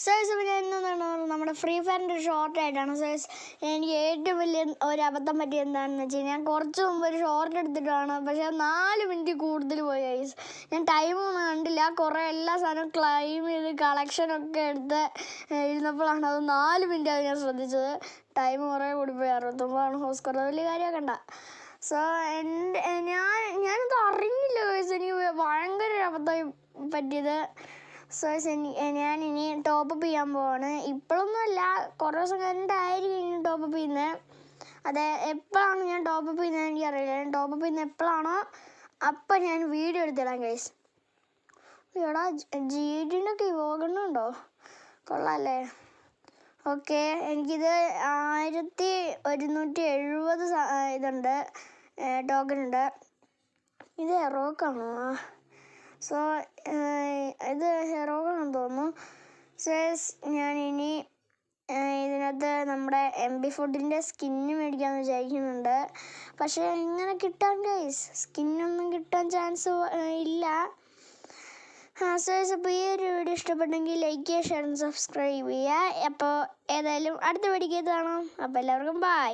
സേഴ്സ് പിന്നെ എന്താണ് നമ്മുടെ ഫ്രീ ഫയറിൻ്റെ ഒരു ഷോർട്ടായിട്ടാണ് സേഴ്സ്. എനിക്ക് ഏറ്റവും വലിയ ഒരു അബദ്ധം പറ്റിയത് എന്താണെന്ന് വെച്ച് കഴിഞ്ഞാൽ കുറച്ച് മുമ്പ് ഒരു ഷോർട്ട് എടുത്തിട്ടാണ്, പക്ഷേ 4 മിനിറ്റ് കൂടുതൽ പോയി ഗൈസ്. ഞാൻ ടൈമൊന്നും കണ്ടില്ല, കുറേ എല്ലാ സാധനവും ക്ലൈം ചെയ്ത് കളക്ഷനൊക്കെ എടുത്ത് ഇരുന്നപ്പോഴാണ് അത് 4 മിനിറ്റ് അത് ഞാൻ ശ്രദ്ധിച്ചത്. ടൈം കുറേ കൂടിപ്പോയി, 69 ഹോസ്കോർ, വലിയ കാര്യമാക്കണ്ട. സോ ഞാനത് അറിഞ്ഞില്ല ഗൈസ്, എനിക്ക് ഭയങ്കര ഒരു അബദ്ധമായി പറ്റിയത്. സോ ഞാനിനി ടോപ്പപ്പ് ചെയ്യാൻ പോവാണ്. ഇപ്പോഴൊന്നുമല്ല, കുറേ ദിവസം കഴിഞ്ഞിട്ടായിരിക്കും ഇനി ടോപ്പപ്പ് ചെയ്യുന്നത്. അത് എപ്പോഴാണ് ഞാൻ ടോപ്പപ്പ് ചെയ്യുന്നത് എനിക്കറിയില്ല. ഞാൻ ടോപ്പപ്പ് ചെയ്യുന്നത് എപ്പോഴാണോ അപ്പം ഞാൻ വീഡിയോ എടുത്തിടാം ഗൈസ്. എടാ GD-നൊക്കെ ഇവോഗണ്ണുണ്ടോ? കൊള്ളാമല്ലേ? ഓക്കെ, എനിക്കിത് 1170 ഇതുണ്ട്, ടോക്കൺ ഉണ്ട്. ഇത് ഹെറോക്കാണോ? സോ ഇത് ഹെറോക്കാണെന്ന് തോന്നുന്നു. ഞാനിനി ഇതിനകത്ത് നമ്മുടെ MB4ൻ്റെ സ്കിന്ന് മേടിക്കാമെന്ന് വിചാരിക്കുന്നുണ്ട്. പക്ഷേ ഇങ്ങനെ കിട്ടാൻ ഗൈസ്, സ്കിന്നൊന്നും കിട്ടാൻ ചാൻസ് ഇല്ല. അപ്പോൾ ഈ ഒരു വീഡിയോ ഇഷ്ടപ്പെട്ടെങ്കിൽ ലൈക്ക് ചെയ്യുക, ഷെയർ, സബ്സ്ക്രൈബ് ചെയ്യുക. അപ്പോൾ ഏതായാലും അടുത്ത വീഡിയോക്ക് കാണാം. അപ്പോൾ എല്ലാവർക്കും ബൈ.